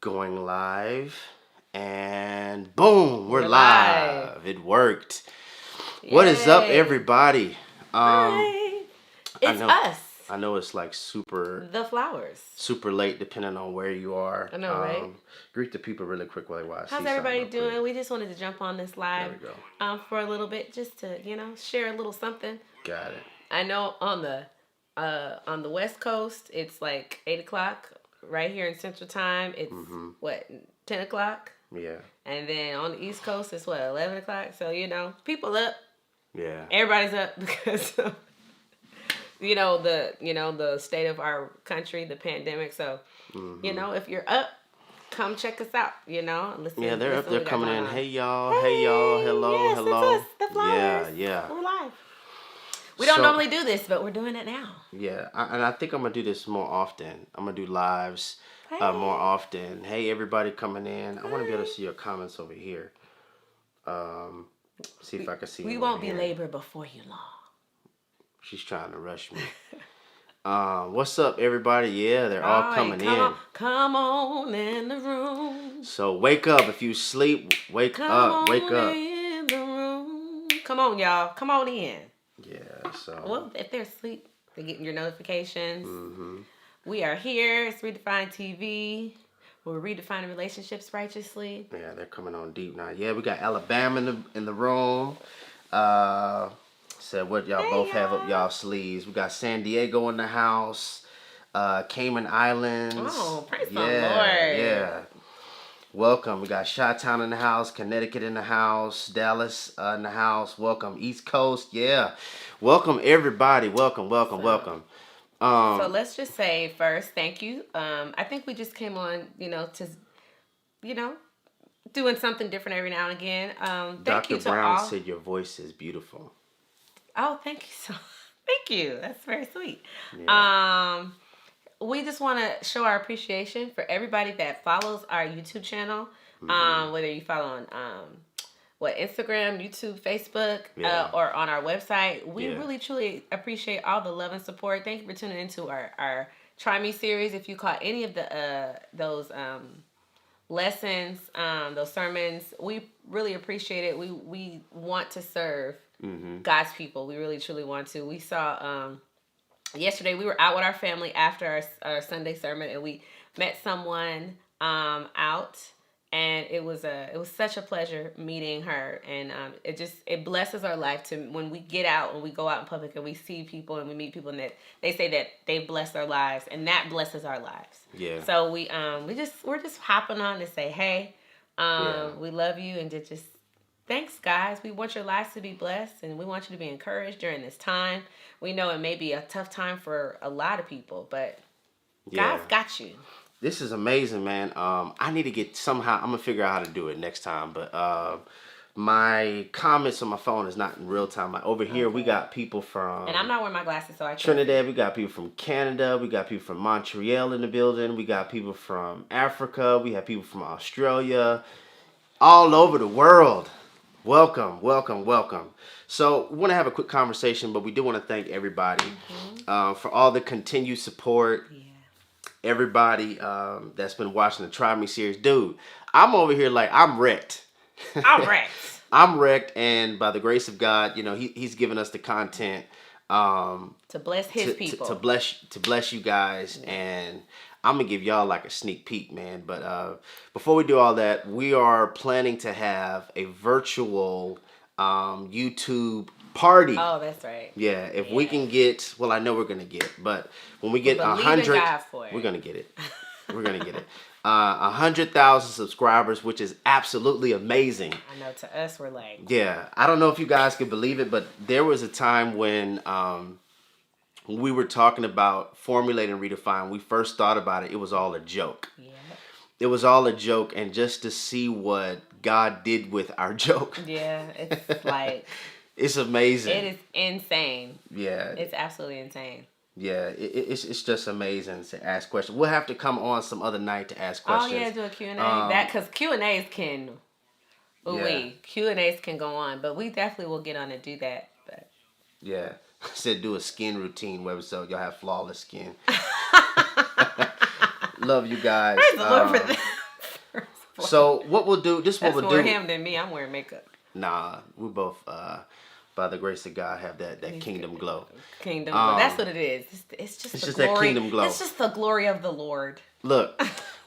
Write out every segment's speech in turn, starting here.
Going live. And boom, we're live. live. It worked. Yay. What is up, everybody? Hi. It's us. I know it's like super The Flowers. super late depending on where you are. I know, right? Greet the people really quick while I How's see everybody something doing? We just wanted to jump on this live There we go. for a little bit just to, share a little something. Got it. I know on the West Coast it's like 8 o'clock. Right here in Central Time it's 10 o'clock? Yeah. And then on the East Coast it's 11 o'clock. So, people up. Yeah. Everybody's up because of, the state of our country, the pandemic. So, if you're up, come check us out, Listen, yeah, they're up there coming in. On. Hey y'all, hey y'all, hello, yes, hello. It's us, the Flowers. Yeah. We're live. We don't normally do this, but we're doing it now. Yeah, and I think I'm gonna do this more often. I'm gonna do lives more often. Hey, everybody coming in. I want to be able to see your comments over here. See if I can see. We won't be labor before you long. She's trying to rush me. What's up, everybody? Yeah, they're all coming in. Come on in the room. So wake up if you sleep. Wake up. In the room. Come on, y'all. Come on in. Yeah. So. Well, if they're asleep, they're getting your notifications. Mm-hmm. We are here. It's Redefined TV. We're redefining relationships righteously. Yeah, they're coming on deep now. Yeah, we got Alabama in the room. Said what y'all both have up y'all sleeves. We got San Diego in the house. Cayman Islands. Oh, praise the Lord. Yeah. Welcome. We got Chi-Town in the house, Connecticut in the house, Dallas in the house. Welcome, East Coast. Yeah. Welcome, everybody. Welcome. So let's just say first, thank you. I think we just came on, doing something different every now and again. Thank you to Brown all. said your voice is beautiful. Oh, thank you. That's very sweet. Yeah. We just want to show our appreciation for everybody that follows our YouTube channel. Whether you follow on Instagram, YouTube, Facebook, or on our website. We really, truly appreciate all the love and support. Thank you for tuning into our Try Me series. If you caught any of those lessons, those sermons, we really appreciate it. We want to serve God's people. We really, truly want to. We saw... yesterday we were out with our family after our Sunday sermon, and we met someone out, and it was such a pleasure meeting her, and it blesses our life to when we get out and we go out in public and we see people and we meet people and that they say that they bless their lives, and that blesses our lives. Yeah. So we're just hopping on to say hey, we love you, and to just thanks, guys. We want your lives to be blessed, and we want you to be encouraged during this time. We know it may be a tough time for a lot of people, but God's got you. This is amazing, man. I need to get somehow. I'm gonna figure out how to do it next time. But my comments on my phone is not in real time. Like over here, we got people from. And I'm not wearing my glasses, so I can't. Trinidad. We got people from Canada. We got people from Montreal in the building. We got people from Africa. We have people from Australia. All over the world. Welcome. So we want to have a quick conversation, but we do want to thank everybody for all the continued support. Yeah. Everybody that's been watching the Try Me series. Dude, I'm over here like I'm wrecked. I'm wrecked, and by the grace of God, he's given us the content to bless his people. To bless you guys, and I'm gonna give y'all like a sneak peek, man. But before we do all that, we are planning to have a virtual YouTube party. Oh, that's right. Yeah, if we can get, well, I know we're gonna get it, but when we get 100, we're gonna get it. We're gonna get it. 100,000 subscribers, which is absolutely amazing. I know, to us, we're like. Yeah, I don't know if you guys could believe it, but there was a time when we were talking about Formulate and Redefine. We first thought about it. It was all a joke. Yeah. It was all a joke, and just to see what God did with our joke. Yeah, it's like. It's amazing. It is insane. Yeah. It's absolutely insane. Yeah, it's just amazing to ask questions. We'll have to come on some other night to ask questions. Oh yeah, do a Q&A. Because Q&As can, Q&As can go on, but we definitely will get on and do that. But yeah, I said do a skin routine website. Y'all have flawless skin. Love you guys. Praise the Lord So what we'll do, this is what That's we'll more do. him than me. I'm wearing makeup. Nah, we both, by the grace of God, have that kingdom glow. Kingdom glow. That's what it is. It's just the glory. That kingdom glow. It's just the glory of the Lord. Look,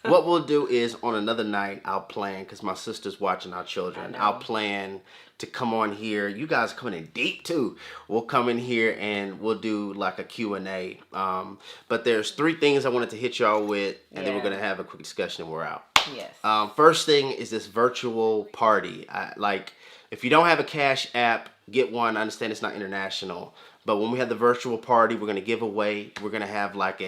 what we'll do is on another night, I'll plan, because my sister's watching our children. I'll plan to come on here. You guys coming in deep too. We'll come in here and we'll do like a Q&A. But there's 3 things I wanted to hit y'all with, and then we're going to have a quick discussion and we're out. Yes. First thing is this virtual party. If you don't have a Cash App, get one. I understand it's not international. But when we have the virtual party, we're going to give away. We're going to have like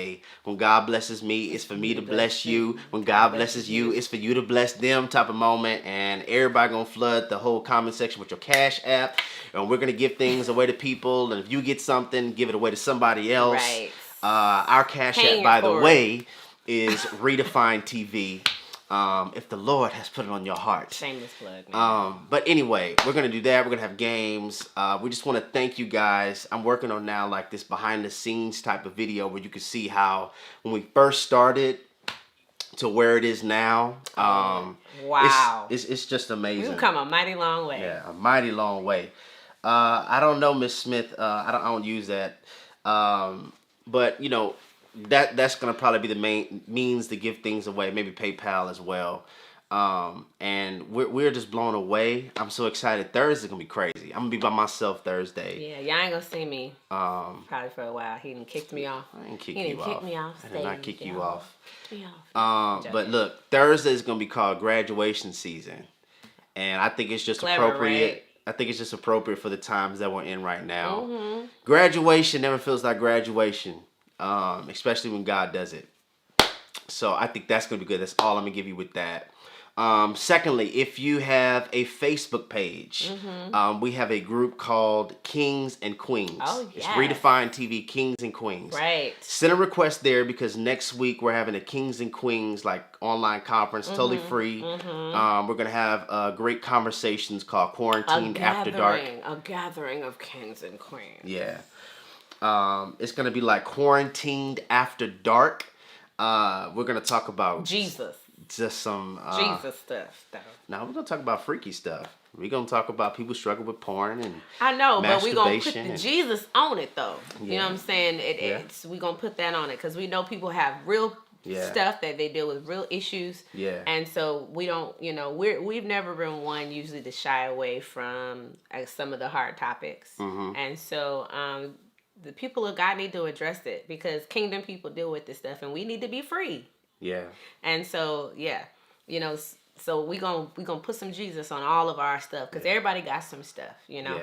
when God blesses me, it's for me to bless you. When God blesses you, it's for you to bless them type of moment. And everybody going to flood the whole comment section with your Cash App. And we're going to give things away to people. And if you get something, give it away to somebody else. Right. Our Cash App, by the way, is Redefine TV. If the Lord has put it on your heart. Shameless plug, man. But anyway, we're going to do that. We're going to have games. We just want to thank you guys. I'm working on now like this behind the scenes type of video where you can see how when we first started to where it is now. Wow. It's just amazing. We've come a mighty long way. Yeah, a mighty long way. I don't know, Miss Smith. I don't use that. But, you know, that's gonna probably be the main means to give things away, maybe PayPal as well. And we're just blown away. I'm so excited. Thursday's gonna be crazy. I'm gonna be by myself Thursday. Yeah, y'all ain't gonna see me. Probably for a while. He done kicked me off. I didn't kick you off. Kick me off. I did not kick you off. Kick me off. But look, Thursday is gonna be called graduation season, and I think it's just Clever, appropriate. right? I think it's just appropriate for the times that we're in right now. Mm-hmm. Graduation never feels like graduation. Especially when God does it. So I think that's going to be good. That's all I'm going to give you with that. Secondly, if you have a Facebook page, we have a group called Kings and Queens. Oh, yes. It's Redefine TV, Kings and Queens. Right. Send a request there because next week we're having a Kings and Queens like online conference, totally free. We're going to have great conversations called Quarantined After Dark. A gathering of kings and queens. Yeah. It's going to be like Quarantined After Dark. We're going to talk about Jesus. Just some Jesus stuff, though. Now we're going to talk about freaky stuff. We're going to talk about people struggling with porn and I know, but we're going to put the and, Jesus on it, though. Yeah. You know what I'm saying? It's we're going to put that on it because we know people have real stuff that they deal with, real issues. Yeah. And so we don't, you know, we've never been one usually to shy away from some of the hard topics. And so the people of God need to address it because kingdom people deal with this stuff and we need to be free. Yeah. And so, you know, so we gonna put some Jesus on all of our stuff because everybody got some stuff, you know.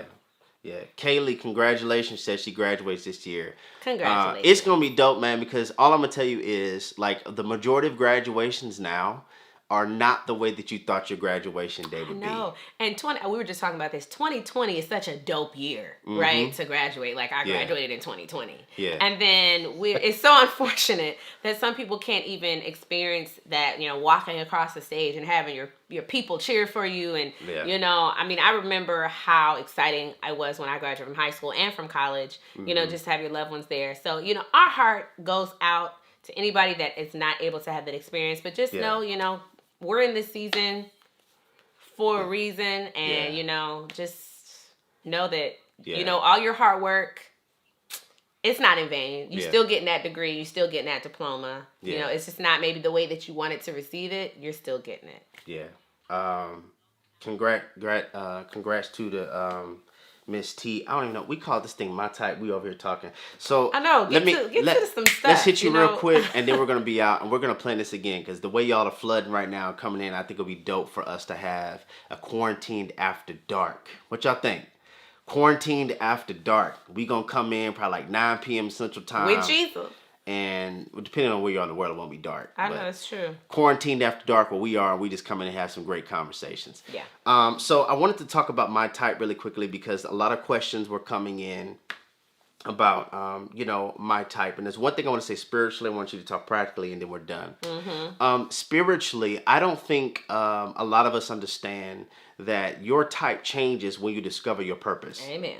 Yeah. Kaylee, congratulations. Says she graduates this year. Congratulations. It's going to be dope, man, because all I'm going to tell you is like the majority of graduations now are not the way that you thought your graduation day would be. No, and we were just talking about this. 2020 is such a dope year, right? To graduate. Like I graduated in 2020. Yeah. And then it's so unfortunate that some people can't even experience that, you know, walking across the stage and having your people cheer for you. And, you know, I mean, I remember how exciting I was when I graduated from high school and from college, you know, just to have your loved ones there. So, you know, our heart goes out to anybody that is not able to have that experience. But just know, you know, we're in this season for a reason, and you know, just know that you know all your hard work, it's not in vain. You still getting that degree, you still getting that diploma. You know, it's just not maybe the way that you wanted to receive it. You're still getting it. Yeah. Congrats to the Miss T. I don't even know. We call this thing My Type. We over here talking. So I know. Get to some stuff. Let's hit you real quick, and then we're gonna be out, and we're gonna plan this again because the way y'all are flooding right now, coming in, I think it'll be dope for us to have a Quarantined After Dark. What y'all think? Quarantined After Dark. We gonna come in probably like 9 p.m. Central Time with Jesus. And depending on where you are in the world, it won't be dark. I know, it's true. Quarantined After Dark, where we are, we just come in and have some great conversations. Yeah. So I wanted to talk about My Type really quickly because a lot of questions were coming in about, you know, My Type. And there's one thing I want to say spiritually. I want you to talk practically, and then we're done. Spiritually, I don't think a lot of us understand that your type changes when you discover your purpose. Amen.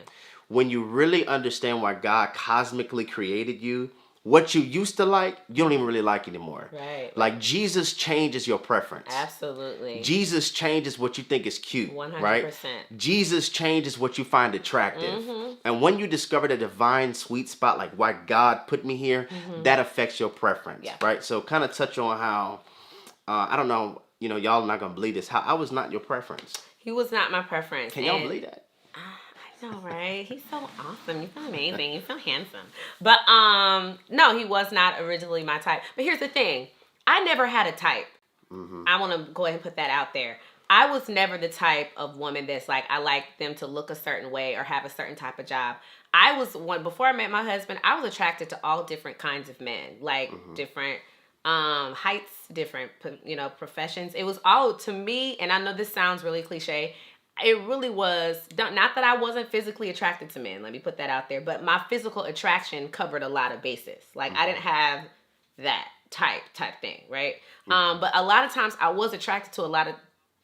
When you really understand why God cosmically created you, what you used to like, you don't even really like anymore. Right. Like Jesus changes your preference. Absolutely. Jesus changes what you think is cute. 100%. Right? Jesus changes what you find attractive. Mm-hmm. And when you discover the divine sweet spot, like why God put me here, that affects your preference. Yeah. Right? So kind of touch on how, I don't know, you know, y'all not going to believe this, how I was not your preference. He was not my preference. Can y'all believe that? I know, right? He's so awesome. He's so amazing. He's so handsome. But no, he was not originally my type. But here's the thing. I never had a type. I want to go ahead and put that out there. I was never the type of woman that's like, I like them to look a certain way or have a certain type of job. Before I met my husband, I was attracted to all different kinds of men, like different heights, different, professions. It was all, to me, and I know this sounds really cliche, it really was, not that I wasn't physically attracted to men, let me put that out there, but my physical attraction covered a lot of bases. Like, I didn't have that type thing, right? But a lot of times I was attracted to a lot of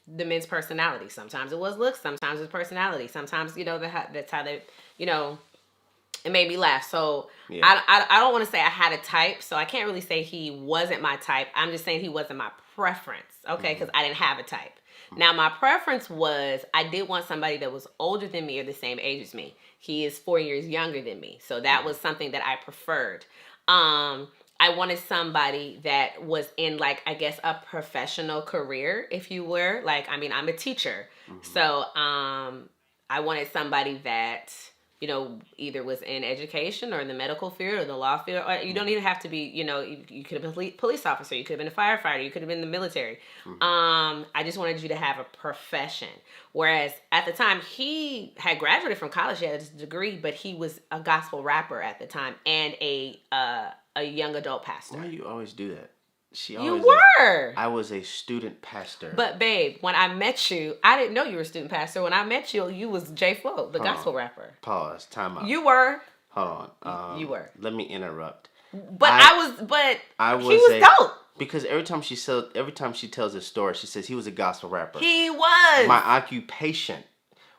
the men's personality. Sometimes it was looks, sometimes it was personality, sometimes, that's how they, it made me laugh. So yeah. I don't want to say I had a type, so I can't really say he wasn't my type. I'm just saying he wasn't my preference, okay? Because I didn't have a type. Now, my preference was I did want somebody that was older than me or the same age as me. He is 4 years younger than me, so that was something that I preferred. I wanted somebody that was in, like, I guess, a professional career, if you were. Like, I mean, I'm a teacher, so I wanted somebody that, either was in education or in the medical field or the law field. Or you don't even have to be, you could have been a police officer, you could have been a firefighter, you could have been in the military. I just wanted you to have a profession. Whereas at the time, he had graduated from college, he had his degree, but he was a gospel rapper at the time and a young adult pastor. Why do you always do that? You were. I was a student pastor. But babe, when I met you, I didn't know you were a student pastor. When I met you, you was J Flow, the gospel rapper. Pause. Time out. You were. Hold on. You were. Let me interrupt. But he was dope. Because every time she tells a story, she says he was a gospel rapper. He was. My occupation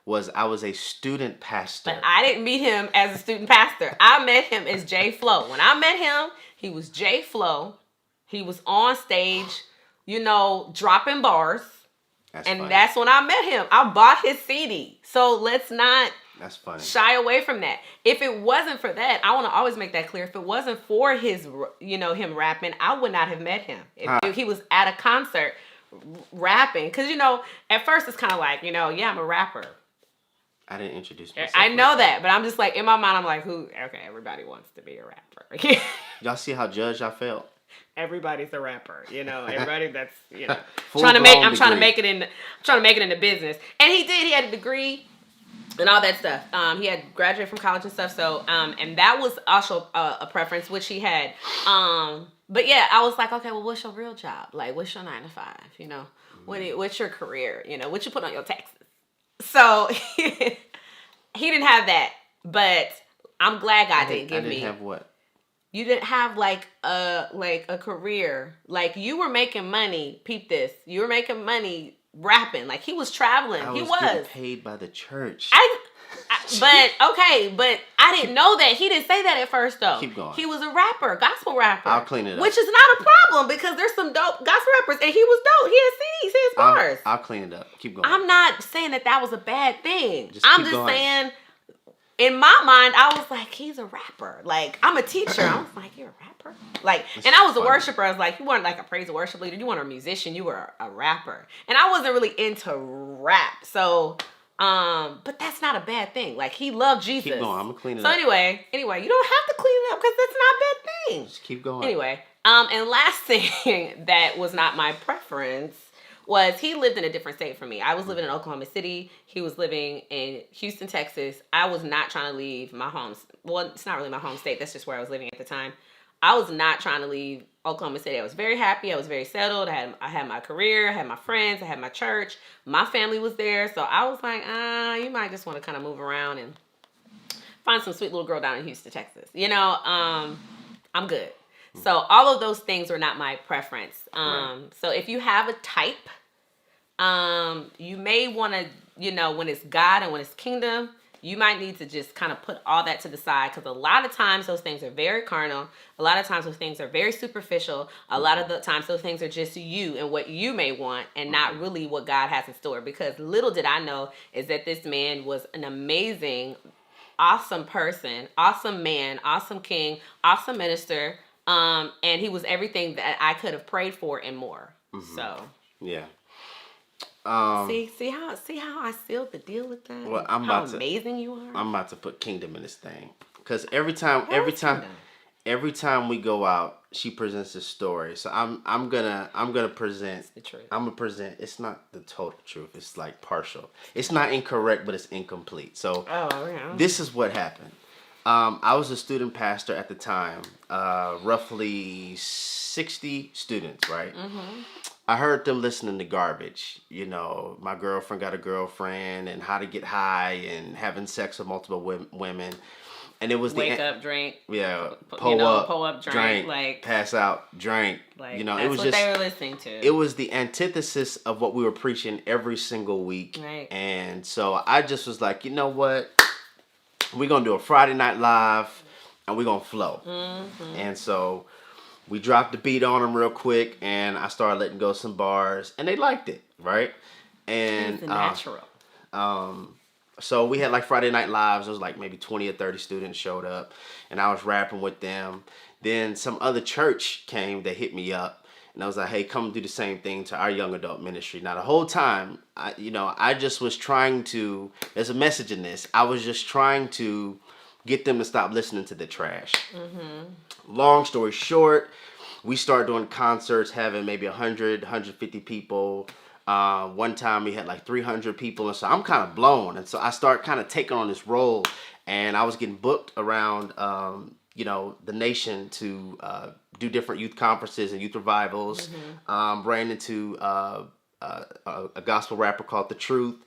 was I was a student pastor. But I didn't meet him as a student pastor. I met him as J Flow. When I met him, he was J Flow. He was on stage, dropping bars. That's when I met him. I bought his CD. So let's not That's funny. shy away from that. If it wasn't for that, I want to always make that clear. If it wasn't for his, him rapping, I would not have met him. If he was at a concert rapping. Because, at first it's kind of like, I'm a rapper. I didn't introduce myself. I know that, but I'm just like, in my mind, I'm like, okay, everybody wants to be a rapper. Y'all see how judged I felt? Everybody's a rapper, everybody that's, trying to make it in the business. And he did, he had a degree and all that stuff. He had graduated from college and stuff. So, and that was also a preference, which he had. But yeah, I was like, okay, well, what's your real job? Like, what's your 9 to 5? What's your career? What you put on your taxes? So he didn't have that, but I'm glad God didn't give me. I didn't have what? You didn't have like a career. Like, you were making money. Peep this. You were making money rapping. Like, he was traveling. He was getting paid by the church. But I didn't know that. He didn't say that at first, though. Keep going. He was a rapper, gospel rapper. I'll clean it up. Which is not a problem because there's some dope gospel rappers, and he was dope. He had CDs, he had bars. I'll clean it up. Keep going. I'm not saying that was a bad thing. I'm just saying, in my mind, I was like, he's a rapper. Like, I'm a teacher. I was like, you're a rapper? Like, and I was a worshiper. I was like, you weren't like a praise and worship leader. You weren't a musician. You were a rapper. And I wasn't really into rap. So, but that's not a bad thing. Like, he loved Jesus. Keep going. I'm going to clean it up. So anyway, you don't have to clean it up because that's not a bad thing. Just keep going. Anyway, and last thing that was not my preference was he lived in a different state from me. I was living in Oklahoma City. He was living in Houston, Texas. I was not trying to leave my home. Well, it's not really my home state. That's just where I was living at the time. I was not trying to leave Oklahoma City. I was very happy. I was very settled. I had my career. I had my friends. I had my church. My family was there. So I was like, you might just want to kind of move around and find some sweet little girl down in Houston, Texas. I'm good. So all of those things were not my preference. Right. So if you have a type, you may want to, when it's God and when it's kingdom, you might need to just kind of put all that to the side, because a lot of times those things are very carnal. A lot of times those things are very superficial. A lot of the times those things are just you and what you may want, and not really what God has in store. Because little did I know is that this man was an amazing, awesome person, awesome man, awesome king, awesome minister, and he was everything that I could have prayed for and more. So yeah. See how I sealed the deal with that? Well, how amazing you are. I'm about to put kingdom in this thing, because every time we go out, she presents a story. So I'm gonna present the truth. I'm gonna present. It's not the total truth. It's like partial. It's not incorrect, but it's incomplete. So this is what happened. I was a student pastor at the time, roughly 60 students, right? I heard them listening to garbage. You know, my girlfriend got a girlfriend, and how to get high, and having sex with multiple women. And it was wake up, drink. Yeah, pull up, drink, like pass out, drink. Like, you know, that's it was what just they were listening to. It was the antithesis of what we were preaching every single week. Right. And so I just was like, you know what? We're gonna do a Friday Night Live, and we're gonna flow. And so we dropped the beat on them real quick, and I started letting go some bars, and they liked it, right? And it's natural. So we had like Friday Night Lives. It was like maybe 20 or 30 students showed up, and I was rapping with them. Then some other church came. They hit me up, and I was like, "Hey, come do the same thing to our young adult ministry." Now the whole time, I just was trying to. There's a message in this. I was just trying to get them to stop listening to the trash. Long story short, we started doing concerts, having maybe 100, 150 people. One time we had like 300 people, and so I'm kind of blown, and so I start kind of taking on this role, and I was getting booked around the nation to do different youth conferences and youth revivals. Ran into a gospel rapper called The Truth.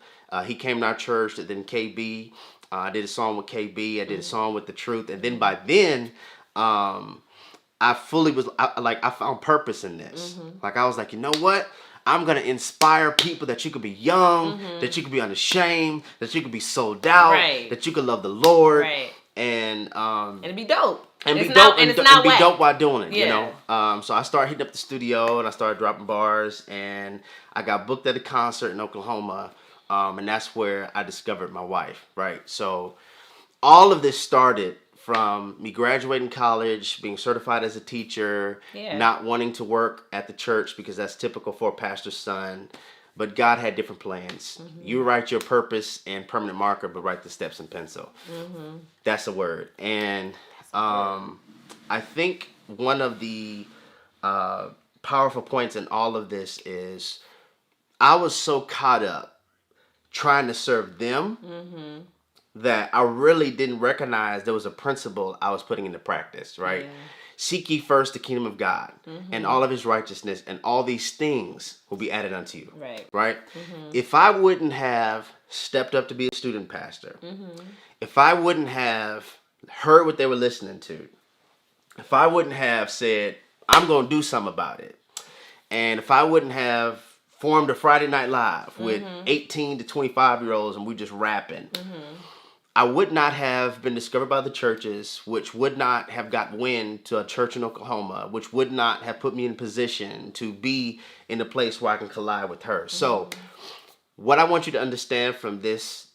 He came to our church. Then KB, I did a song with KB. I did a song with The Truth, and then by then I fully was I found purpose in this. Like, I was like, you know what? I'm going to inspire people that you could be young, that you could be unashamed, that you could be sold out, that you could love the Lord. And be dope. And it's be dope, and and, it's not be whack. dope while doing it, Yeah. you know. So I started hitting up the studio, and I started dropping bars, and I got booked at a concert in Oklahoma, and that's where I discovered my wife, right? So all of this started from me graduating college, being certified as a teacher, not wanting to work at the church because that's typical for a pastor's son. But God had different plans. You write your purpose in permanent marker, but write the steps in pencil. That's a word. And I think one of the powerful points in all of this is I was so caught up trying to serve them that I really didn't recognize there was a principle I was putting into practice, right? Yeah. Seek ye first the kingdom of God and all of his righteousness, and all these things will be added unto you. Right? If I wouldn't have stepped up to be a student pastor, if I wouldn't have heard what they were listening to, if I wouldn't have said, I'm going to do something about it, and if I wouldn't have formed a Friday Night Live with 18 to 25-year-olds and we just rapping, I would not have been discovered by the churches, which would not have got wind to a church in Oklahoma, which would not have put me in position to be in a place where I can collide with her. So what I want you to understand from this,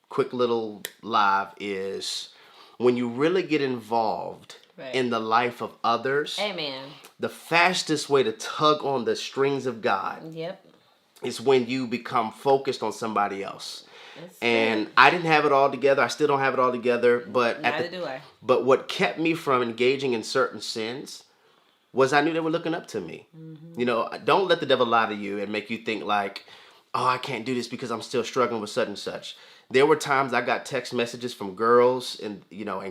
quick little live is when you really get involved in the life of others, the fastest way to tug on the strings of God is when you become focused on somebody else. And I didn't have it all together. I still don't have it all together. But neither do I. But what kept me from engaging in certain sins was I knew they were looking up to me. Don't let the devil lie to you and make you think like, oh, I can't do this because I'm still struggling with such and such. There were times I got text messages from girls in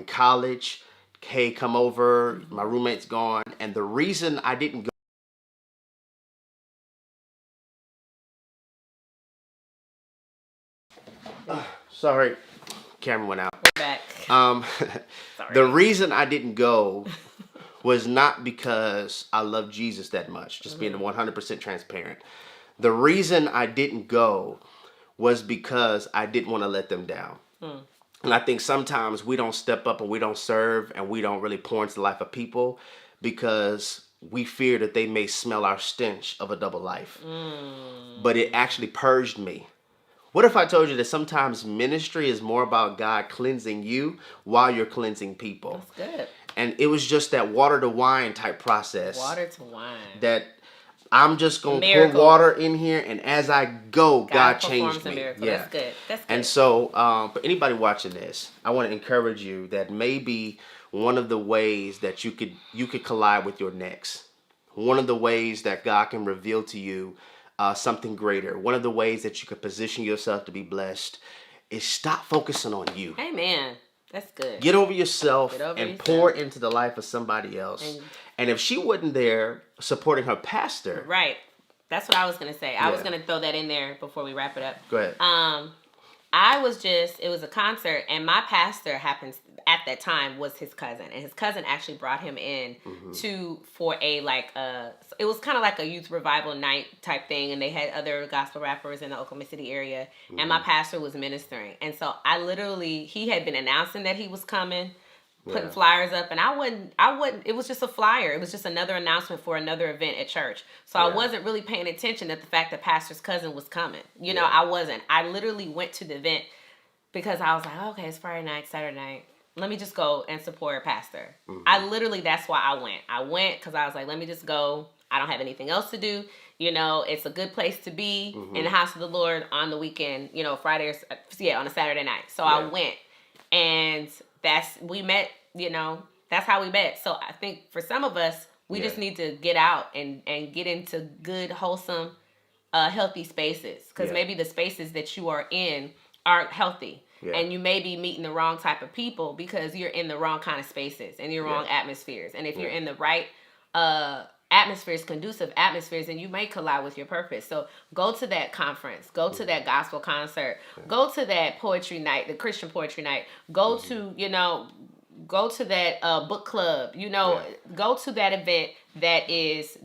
college. Hey, come over. My roommate's gone. And the reason I didn't go. Sorry, camera went out. We're back. The reason I didn't go was not because I love Jesus that much, just being 100% transparent. The reason I didn't go was because I didn't want to let them down. And I think sometimes we don't step up and we don't serve and we don't really pour into the life of people because we fear that they may smell our stench of a double life. But it actually purged me. What if I told you that sometimes ministry is more about God cleansing you while you're cleansing people? That's good. And it was just that water to wine type process. Water to wine. That I'm just going to pour water in here, and as I go, God changed me. Yeah. That's good. That's good. And so, for anybody watching this, I want to encourage you that maybe one of the ways that you could collide with your next, one of the ways that God can reveal to you something greater, one of the ways that you could position yourself to be blessed, is stop focusing on you. Amen. That's good. Get over yourself and pour into the life of somebody else. And if she wasn't there supporting her pastor. Right. That's what I was going to say. I was going to throw that in there before we wrap it up. Go ahead. It was a concert, and my pastor happens at that time was his cousin, and his cousin actually brought him in for it was kind of like a youth revival night type thing, and they had other gospel rappers in the Oklahoma City area, and my pastor was ministering, and so he had been announcing that he was coming, putting flyers up, and I wouldn't, it was just a flyer. It was just another announcement for another event at church. So I wasn't really paying attention at the fact that pastor's cousin was coming. You know, I wasn't. I literally went to the event because I was like, okay, it's Friday night, Saturday night. Let me just go and support a pastor. That's why I went. I went because I was like, let me just go. I don't have anything else to do. You know, it's a good place to be in the house of the Lord on the weekend, you know, on a Saturday night. So I went, and we met, you know, that's how we met. So I think for some of us, we just need to get out and get into good, wholesome, healthy spaces. Because maybe the spaces that you are in aren't healthy. Yeah. And you may be meeting the wrong type of people because you're in the wrong kind of spaces and your wrong atmospheres. And if you're in the right atmospheres, conducive atmospheres, and you may collide with your purpose. So go to that conference, go to that gospel concert, go to that poetry night, the Christian poetry night, go to that book club, go to that event that is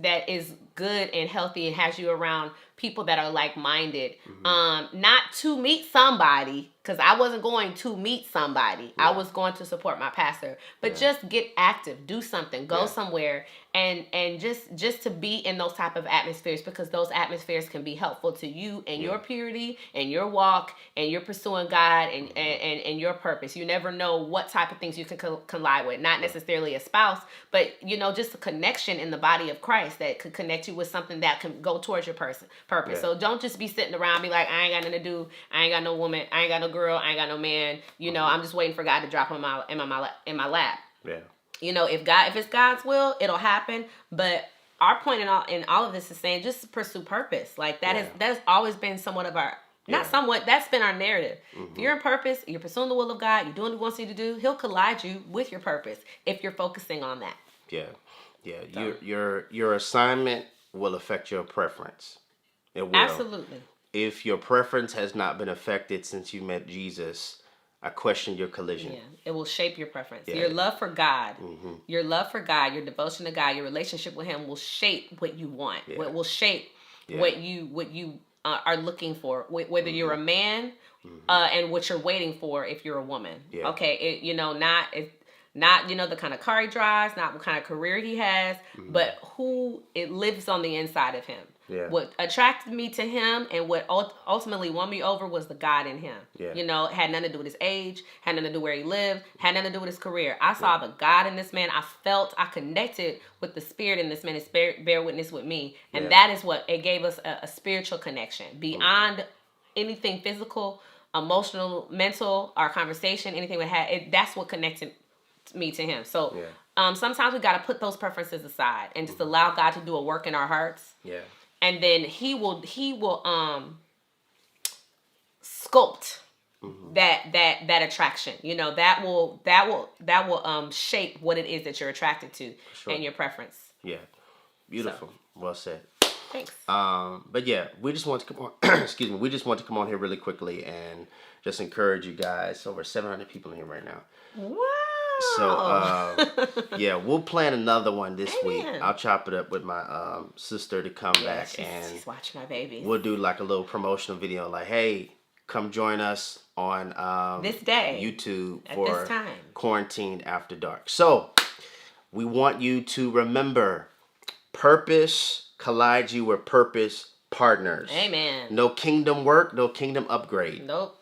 good and healthy and has you around people that are like-minded, not to meet somebody, because I wasn't going to meet somebody. I was going to support my pastor, but just get active, do something, go somewhere, and just to be in those type of atmospheres, because those atmospheres can be helpful to you and your purity and your walk and you're pursuing God and your purpose. You never know what type of things you can collide with, not necessarily a spouse, but just a connection in the body of Christ that could connect you with something that can go towards your purpose. Yeah. So don't just be sitting around and be like, I ain't got nothing to do, I ain't got no woman, I ain't got no girl, I ain't got no man, I'm just waiting for God to drop in my lap. Yeah. If it's God's will, it'll happen. But our point in all of this is saying just pursue purpose. Like that has always been somewhat of our, not somewhat, that's been our narrative. If you're in purpose, you're pursuing the will of God, you're doing what he wants you to do, he'll collide you with your purpose if you're focusing on that. Yeah. Yeah. So. Your assignment will affect your preference. It will. Absolutely. If your preference has not been affected since you met Jesus, I question your collision. Yeah, it will shape your preference. Yeah. Your love for God, your love for God, your devotion to God, your relationship with him will shape what you want. Yeah. What will shape what you are looking for, whether you're a man and what you're waiting for if you're a woman. Yeah. Okay, not the kind of car he drives, not what kind of career he has, but who it lives on the inside of him. Yeah. What attracted me to him and what ultimately won me over was the God in him. Yeah. It had nothing to do with his age, had nothing to do where he lived, had nothing to do with his career. I saw the God in this man. I connected with the spirit in this man. His spirit bear witness with me. And that is what it gave us a spiritual connection beyond anything physical, emotional, mental, our conversation, anything we had. That's what connected me to him. So sometimes we got to put those preferences aside and just allow God to do a work in our hearts. Yeah. And then he will sculpt that attraction. That will shape what it is that you're attracted to and your preference. Yeah. Beautiful. So. Well said. Thanks. But yeah, we just want to come on excuse me, we just want to come on here really quickly and just encourage you guys. Over 700 people in here right now. Wow. So, we'll plan another one this week. I'll chop it up with my sister to come back and she's watching my baby. We'll do like a little promotional video like, hey, come join us on this day, YouTube at for this time. Quarantine After Dark. So we want you to remember, purpose collides you with purpose partners. Amen. No kingdom work, no kingdom upgrade. Nope.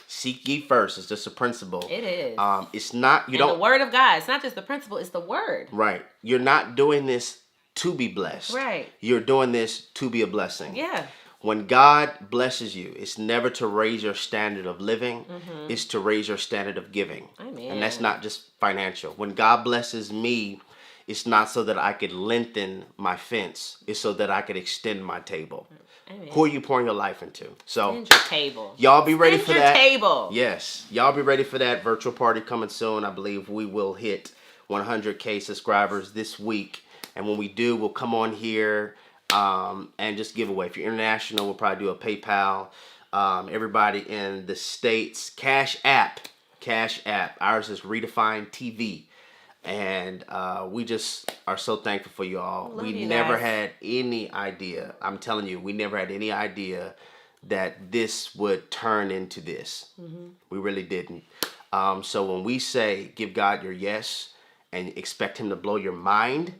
Seek ye first. It's just a principle. It is. It's not, the word of God. It's not just the principle, it's the word. Right. You're not doing this to be blessed. Right. You're doing this to be a blessing. Yeah. When God blesses you, it's never to raise your standard of living. Mm-hmm. It's to raise your standard of giving. Amen. And that's not just financial. When God blesses me, it's not so that I could lengthen my fence. It's so that I could extend my table. Amen. Who are you pouring your life into? So, Extend your table. Y'all be ready for that. Table. Yes. Y'all be ready for that virtual party coming soon. I believe we will hit 100K subscribers this week. And when we do, we'll come on here and just give away. If you're international, we'll probably do a PayPal. Everybody in the States, Cash App. Ours is Redefined TV. And we just are so thankful for you all. We never had any idea. I'm telling you, we never had any idea that this would turn into this. Mm-hmm. We really didn't. So when we say give God your yes and expect him to blow your mind,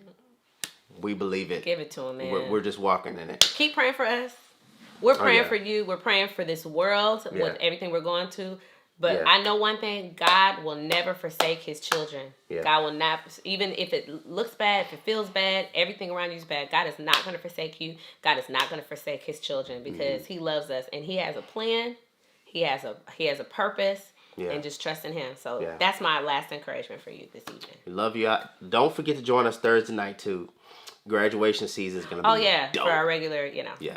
we believe it. Give it to him, man. We're just walking in it. Keep praying for us. We're praying for you. We're praying for this world with everything we're going to. But I know one thing, God will never forsake his children. Yeah. God will not, even if it looks bad, if it feels bad, everything around you is bad. God is not going to forsake you. God is not going to forsake his children because he loves us. And he has a plan. He has a purpose. Yeah. And just trust in him. So that's my last encouragement for you this evening. We love you. Don't forget to join us Thursday night too. Graduation season is going to be dope. For our regular, Yeah.